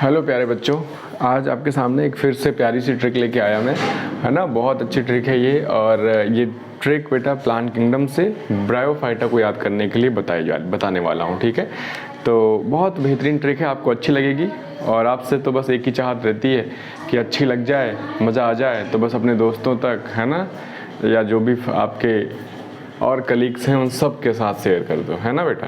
Hello प्यारे बच्चों, आज आपके सामने एक फिर से प्यारी सी ट्रिक लेके आया मैं, है ना। बहुत अच्छी ट्रिक है ये। और ये ट्रिक बेटा प्लांट किंगडम से ब्रायोफाइटा को याद करने के लिए बताने वाला हूँ, ठीक है। तो बहुत बेहतरीन ट्रिक है, आपको अच्छी लगेगी। और आपसे तो बस एक ही चाहत रहती है कि अच्छी लग जाए, मज़ा आ जाए, तो बस अपने दोस्तों तक, है ना, या जो भी आपके और कलीग्स हैं उन सब के साथ शेयर कर दो, है ना बेटा।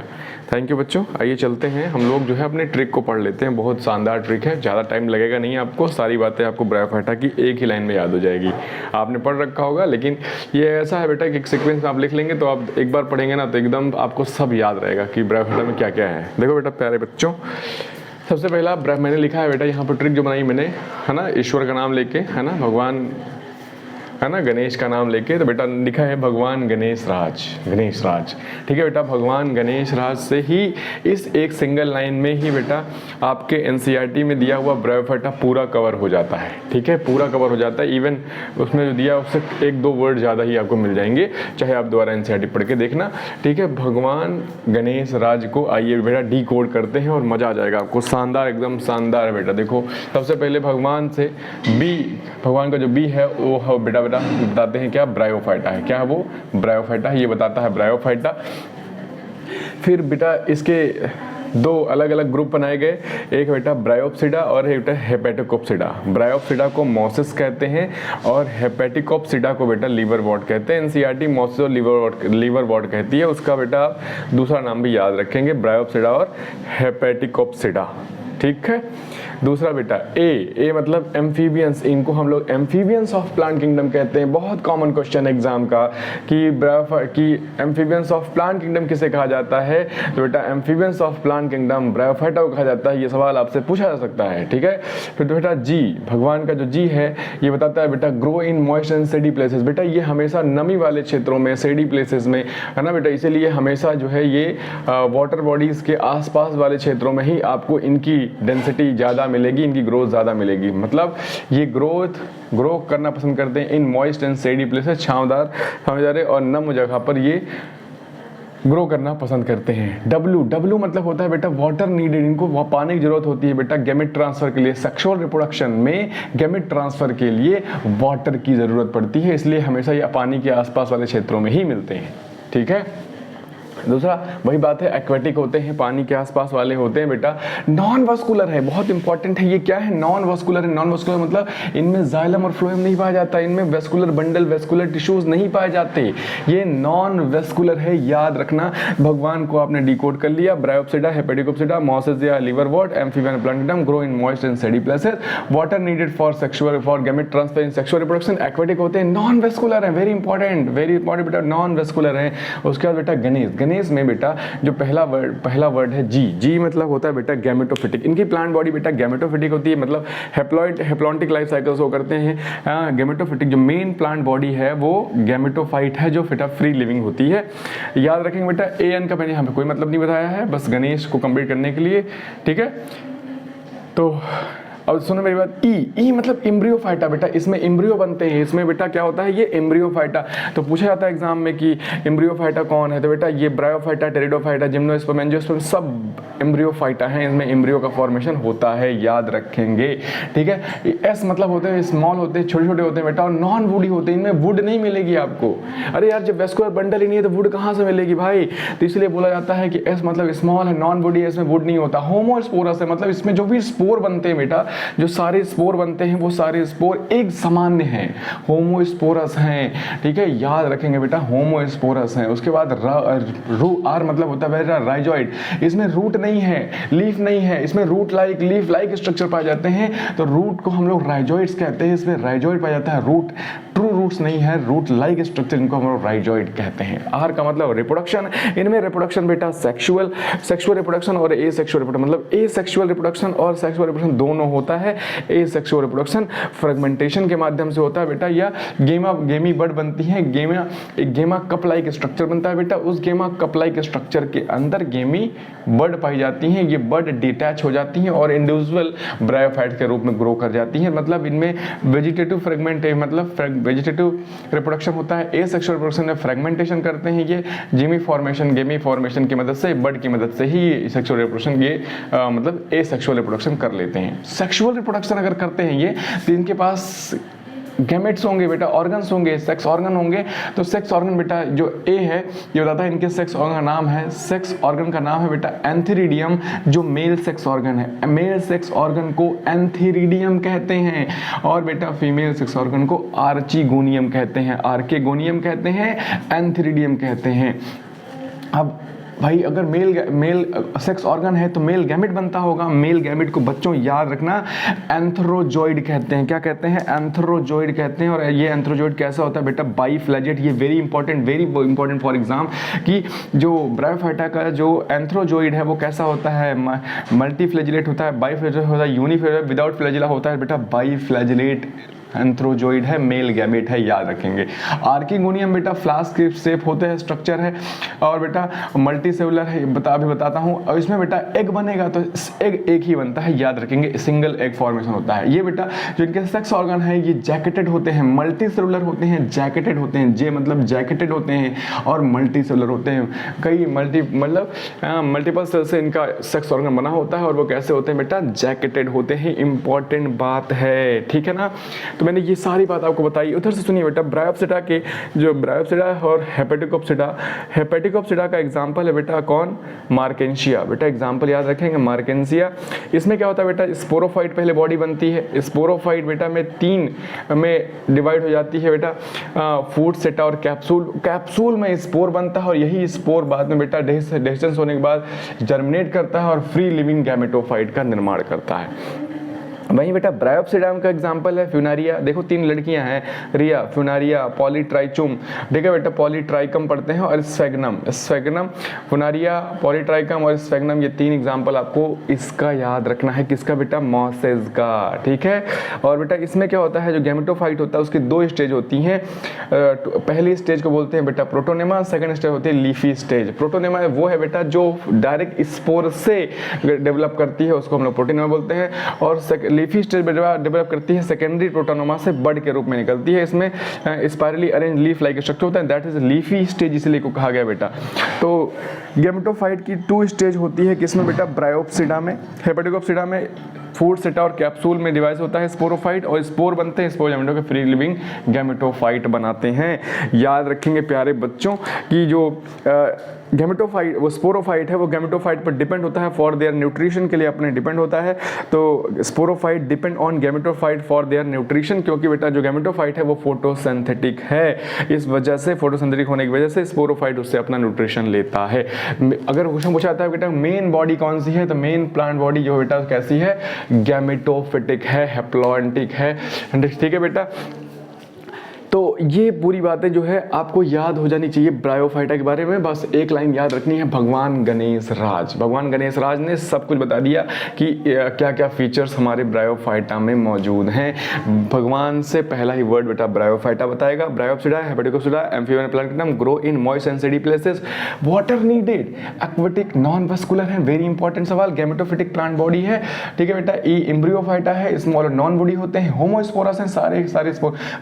थैंक यू बच्चों। आइए चलते हैं, हम लोग जो है अपने ट्रिक को पढ़ लेते हैं। बहुत शानदार ट्रिक है, ज़्यादा टाइम लगेगा नहीं आपको, सारी बातें आपको ब्रायोफाइटा की एक ही लाइन में याद हो जाएगी। आपने पढ़ रखा होगा, लेकिन ये ऐसा है बेटा कि एक सीक्वेंस में आप लिख लेंगे तो आप एक बार पढ़ेंगे ना तो एकदम आपको सब याद रहेगा कि ब्रायोफाइटा में क्या क्या है। देखो बेटा प्यारे बच्चों, सबसे पहला मैंने लिखा है बेटा यहाँ पर ट्रिक जो बनाई मैंने, है ना, ईश्वर का नाम लेके, है ना, भगवान, है ना, गणेश का नाम लेके। तो बेटा लिखा है भगवान गणेश राज, ठीक है बेटा। भगवान गणेश राज से ही इस एक सिंगल लाइन में ही बेटा आपके एनसीईआरटी में दिया हुआ ब्रायोफाइटा पूरा कवर हो जाता है, ठीक है, पूरा कवर हो जाता है। इवन उसमें जो दिया उससे एक दो वर्ड ज़्यादा ही आपको मिल जाएंगे, चाहे आप दोबारा एनसीईआरटी पढ़ के देखना, ठीक है। भगवान गणेश राज को आइए बेटा डी कोड करते हैं और मज़ा आ जाएगा आपको। शानदार, एकदम शानदार है बेटा। देखो सबसे पहले भगवान से बी, भगवान का जो बी है वो बेटा बताते हैं क्या, ब्रायोफाइटा है। क्या है वो? ब्रायोफाइटा है, ये बताता है ब्रायोफाइटा। फिर बेटा इसके दो अलग अलग ग्रुप बनाए गए, एक बेटा ब्रायोप्सिडा और एक बेटा हेपेटिकोप्सिडा। ब्रायोप्सिडा को मॉसिस कहते हैं और हेपेटिकोप्सिडा को बेटा लीवर वॉट कहते हैं। एनसीईआरटी मॉसिस और लीवर वॉट कहती है, उसका बेटा आप दूसरा नाम भी याद रखेंगे, ब्रायोप्सिडा और हेपेटिकोप्सिडा, ठीक है। दूसरा बेटा ए मतलब एम्फीबियंस, इनको हम लोग एम्फीबियंस ऑफ प्लांट किंगडम कहते हैं। बहुत कॉमन क्वेश्चन एग्जाम का कि एम्फीबियंस ऑफ प्लांट किंगडम किसे कहा जाता है, तो बेटा amphibians of plant kingdom bryophyta को कहा जाता है। ये सवाल आपसे पूछा जा सकता है, ठीक है। फिर बेटा जी, भगवान का जो जी है ये बताता है बेटा grow in moist and shady places. बेटा ये हमेशा नमी वाले क्षेत्रों में, सेडी प्लेसेस में, है ना बेटा, इसीलिए हमेशा जो है ये वाटर बॉडीज के आसपास वाले क्षेत्रों में ही आपको इनकी डेंसिटी ज़्यादा मिलेगी, इनकी ग्रोथ ज़्यादा मिलेगी। मतलब ये ग्रो करना पसंद करते हैं इन मॉइस्ट एंड सेडी प्लेसेस, छांवदार और नम जगह पर ये ग्रो करना पसंद करते हैं। डब्ल्यू मतलब होता है बेटा वाटर नीडेड, इनको पानी की जरूरत होती है बेटा गैमेट ट्रांसफर के लिए। सेक्सुअल रिप्रोडक्शन में गैमेट ट्रांसफर के लिए वाटर की जरूरत पड़ती है, इसलिए हमेशा ये पानी के आसपास वाले क्षेत्रों में ही मिलते हैं, ठीक है। दूसरा वही बात है, एक्वेटिक होते हैं, पानी के आसपास वाले होते हैं बेटा। नॉन वस्कुलर है, बहुत इंपॉर्टेंट है। ये क्या है? नॉन वस्कुलर है। नॉन वस्कुलर मतलब इनमें जाइलम और फ्लोएम नहीं पाया जाता, इनमें वेस्कुलर बंडल, वेस्कुलर टिश्यूज नहीं पाए जाते, ये नॉन वेस्कुलर है, याद रखना। भगवान को आपने डिकोड कर लिया, ब्रायोप्सिडा, हेपेटिकोप्सिडा, मॉसिस या liverwort, amphibian plant kingdom, grow in moist and shady places, water needed for gamete transfer in sexual reproduction. Aquatic होते हैं, नॉन वेस्कुलर है, वेरी इंपॉर्टेंट बेटा, नॉन वेस्कुलर है। उसके बाद बेटा गणेश में बेटा जो पहला वर्ड है जी मतलब होता है बेटा गैमेटोफिटिक। इनकी प्लांट बॉडी बेटा गैमेटोफिटिक होती है, मतलब हेप्लॉन्टिक लाइफ साइकिल्स वो करते हैं। गैमेटोफिटिक जो मेन प्लांट बॉडी है वो गैमेटोफाइट है, जो बेटा फ्री लिविंग होती है। याद रखेंगे बेटा एन का मैंने यहाँ पे कोई मतलब नहीं बताया है, बस गणेश को कंप्लीट करने के लिए, ठीक है। तो अब सुनो मेरी बात, ई मतलब एम्ब्रियोफाइटा बेटा, इसमें एम्ब्रियो बनते हैं। इसमें बेटा क्या होता है, ये एम्ब्रियोफाइटा। तो पूछा जाता है एग्जाम में कि एम्ब्रियोफाइटा कौन है, तो बेटा ये ब्रायोफाइटा, टेरिडोफाइटा, जिम्नोस्पर्म, एंजियोस्पर्म सब एम्ब्रियोफाइटा हैं। इसमें एम्ब्रियो का फॉर्मेशन होता है, याद रखेंगे, ठीक है। एस मतलब होते हैं स्मॉल होते हैं, छोटे छोटे होते हैं बेटा, और नॉन वुडी होते हैं, इनमें वुड नहीं मिलेगी आपको। अरे यार जब वेस्कुलर बंडल ही नहीं है तो वुड कहाँ से मिलेगी भाई, तो इसलिए बोला जाता है कि एस मतलब स्मॉल है, नॉन वुडी है, इसमें वुड नहीं होता। होमोस्पोरस है, मतलब इसमें जो भी स्पोर बनते हैं बेटा, जो सारे स्पोर बनते हैं वो सारे स्पोर एक सामान्य हैं, होमोस्पोरस हैं, ठीक है, याद रखेंगे बेटा होमोस्पोरस हैं। उसके बाद आर मतलब होता है बेटा राइजॉइड, इसमें रूट नहीं है, लीफ नहीं है, इसमें root like, leaf like structure पाए जाते हैं, तो रूट को हम लोग राइजॉइड्स कहते हैं। इसमें राइजॉइड पाया जाता है, रूट ट्रू रूट्स नहीं है, रूट लाइक स्ट्रक्चर, इनको हम लोग राइजॉइड कहते हैं। आर का मतलब रिप्रोडक्शन, इनमें रिप्रोडक्शन बेटा सेक्सुअल रिप्रोडक्शन और एसेक्सुअल रिप्रोडक्शन, मतलब एसेक्सुअल रिप्रोडक्शन और सेक्सुअल रिप्रोडक्शन दोनों होते होता है ए सेक्सुअल रिप्रोडक्शन फ्रेगमेंटेशन के माध्यम से होता है बेटा, या गेमी बड बनती है, गेमा कप लाइक स्ट्रक्चर बनता है बेटा, उस गेमा कप लाइक स्ट्रक्चर के अंदर गेमी बड पाई जाती हैं, ये बड डिटैच हो जाती हैं और इंडिविजुअल ब्रायोफाइट के रूप में ग्रो कर जाती हैं। मतलब इनमें वेजिटेटिव फ्रेगमेंट मतलब वेजिटेटिव रिप्रोडक्शन होता है, ए सेक्सुअल रिप्रोडक्शन में फ्रेगमेंटेशन करते हैं ये गेमी फॉर्मेशन की मदद से, बड की मदद से ही सेक्सुअल रिप्रोडक्शन ये मतलब ए सेक्सुअल रिप्रोडक्शन कर लेते हैं। सेक्सुअल रिप्रोडक्शन अगर करते हैं ये तो इनके पास गैमेट्स होंगे बेटा, ऑर्गन्स होंगे, सेक्स ऑर्गन होंगे। तो सेक्स ऑर्गन बेटा जो ए है ये बताता है इनके सेक्स ऑर्गन का नाम है, सेक्स ऑर्गन का नाम है बेटा एंथीरिडियम, जो मेल सेक्स ऑर्गन है। मेल सेक्स ऑर्गन को एंथीरिडियम कहते हैं और बेटा फीमेल सेक्स ऑर्गन को आर्चिगोनियम कहते हैं, आर्केगोनियम कहते हैं, एंथीरिडियम कहते हैं। अब भाई अगर मेल सेक्स ऑर्गन है तो मेल गैमेट बनता होगा। मेल गैमेट को बच्चों याद रखना एंथ्रोजॉइड कहते हैं। क्या कहते हैं? एंथ्रोजॉइड कहते हैं। और ये एंथ्रोजॉइड कैसा होता है बेटा? बाईफ्लैजेट। ये वेरी इंपॉर्टेंट फॉर एग्जाम कि जो ब्रायोफाइटा का जो एंथ्रोजॉइड है वो कैसा होता है? मल्टीफ्लैजिलेट होता है, बाईफ्लैजिलेट होता है, यूनिफ्लैजिलेट, विदाउट फ्लैजिला होता है बेटा बाईफ्लैजिलेट एंथ्रोजॉइड है, मेल गैमेट है, याद रखेंगे। आर्किगोनियम बेटा फ्लास्क शेप होते हैं, स्ट्रक्चर है और बेटा मल्टी सेलुलर है, अभी बताता हूँ। और इसमें बेटा एग बनेगा तो एग एक ही बनता है, याद रखेंगे, सिंगल एग फॉर्मेशन होता है। ये बेटा जो इनके सेक्स ऑर्गन है ये जैकेटेड होते हैं, मल्टी सेलुलर होते हैं, जैकेटेड होते हैं, जे मतलब जैकेटेड होते हैं और मल्टी सेलुलर होते हैं। कई मल्टीपल सेल से इनका सेक्स ऑर्गन बना होता है और वो कैसे होते हैं बेटा? जैकेटेड होते हैं। इंपॉर्टेंट बात है, ठीक है ना? तो मैंने ये सारी बात आपको बताई। उधर से सुनिए बेटा, ब्रायोप्सिडा के जो ब्रायोप्सिडा और हेपेटिकोप्सिडा का एग्जांपल है बेटा कौन? मार्केंशिया। बेटा एग्जांपल याद रखेंगे, मार्केंशिया। इसमें क्या होता है बेटा? स्पोरोफाइट पहले बॉडी बनती है। स्पोरोफाइट बेटा में 3 में डिवाइड हो जाती है बेटा, फूड, सेटा और कैप्सूल। कैप्सूल में स्पोर बनता है और यही स्पोर बाद में बेटा डेhiscence होने के बाद जर्मिनेट करता है और फ्री लिविंग गैमेटोफाइट का निर्माण करता है। वहीं बेटा ब्रायोप्सिडाम का एग्जांपल है फ्यूनारिया। देखो 3 लड़कियां हैं, रिया, फ्यूनारिया, पॉलीट्राइचुम, ठीक है बेटा, पॉलीट्राइकम पढ़ते हैं, और स्फेगनम, फ्यूनारिया, पॉलीट्राइकम और स्फेगनम, ये 3 एग्जांपल आपको इसका याद रखना है। किसका बेटा? मॉसेस का, ठीक है। और बेटा इसमें क्या होता है, जो गैमेटोफाइट होता है उसकी 2 स्टेज होती हैं। पहली स्टेज को बोलते हैं बेटा प्रोटोनेमा, सेकंड स्टेज होती है लीफी स्टेज। प्रोटोनेमा वो है बेटा जो डायरेक्ट स्पोर से डेवलप करती है, उसको हम लोग प्रोटोनेमा बोलते हैं। और लीफी स्टेज डेवलप करती है सेकेंडरी प्रोटोनोमा से बड के रूप में निकलती है। इसमें spirally arrange leaf like structure होता है, दैट इज लीफी स्टेज, इसलिए को कहा गया बेटा। तो गैमेटोफाइट की 2 स्टेज होती है, किसमें बेटा? ब्रायोप्सिडा में। हेपेटिकोप्सिडा में फूड, सेटा और कैप्सूल में डिवाइस होता है स्पोरोफाइट और स्पोर बनते हैं, स्पोर गैमेटो के फ्री लिविंग गैमेटोफाइट बनाते हैं। याद रखेंगे प्यारे बच्चों कि जो गैमेटोफाइट वो स्पोरोफाइट है वो गैमेटोफाइट पर डिपेंड होता है फॉर देयर न्यूट्रिशन के लिए अपने डिपेंड होता है। तो sporophyte depend on gametophyte for their nutrition, क्योंकि बेटा जो गैमेटोफाइट है वो फोटोसिंथेटिक है, इस वजह से फोटोसिंथेटिक होने की वजह से स्पोरोफाइट उससे अपना न्यूट्रिशन लेता है। अगर क्वेश्चन पूछा जाता है बेटा मेन बॉडी कौन सी है, तो मेन प्लांट बॉडी जो बेटा कैसी है? गैमेटोफिटिक है, हैप्लॉन्टिक है, ठीक है बेटा। तो ये पूरी बातें जो है आपको याद हो जानी चाहिए ब्रायोफाइटा के बारे में। बस एक लाइन याद रखनी है, भगवान गणेश राज। भगवान गणेश राज ने सब कुछ बता दिया कि क्या क्या फीचर्स हमारे ब्रायोफाइटा में मौजूद हैं। भगवान से पहला ही वर्ड बेटा ब्रायोफाइटा बताएगा। Bryopsida, hepaticopsida, amphibian plankton grow in moist and shady places, water needed, aquatic, non vascular है, वेरी इंपॉर्टेंट सवाल। गैमेटोफिटिक प्लांट बॉडी है, ठीक है बेटा। एम्ब्रियोफाइटा है, स्मॉल और नॉन बॉडी होते हैं। होमोस्पोरस हैं, सारे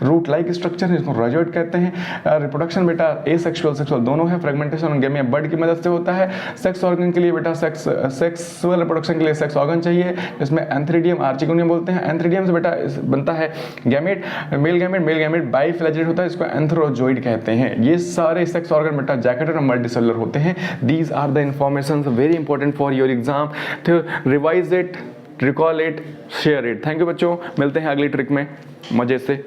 रूट लाइक स्ट्रक्चर है, इसको राइजोइड कहते हैं। रिप्रोडक्शन बेटा सेक्सुअल दोनों है। फ्रेगमेंटेशन और गेमी बर्ड की मदद से होता है। सेक्स ऑर्गन के लिए बेटा सेक्सुअल रिप्रोडक्शन के लिए सेक्स ऑर्गन चाहिए, जिसमें एंथ्रीडियम, आर्चिगोनियम बोलते हैं। एंथ्रीडियम से बेटा बनता है गैमेट, मेल गैमेट बाईफ्लैजिलेट होता है, इसको एंथ्रोजॉइड कहते हैं। ये सारे सेक्स ऑर्गन बेटा जैकेटेड और मल्टीसेलुलर होते हैं। These are the informations very important for your exam, तो revise it, recall it, share it. Thank you बच्चों, मिलते हैं अगली ट्रिक में, मजे से।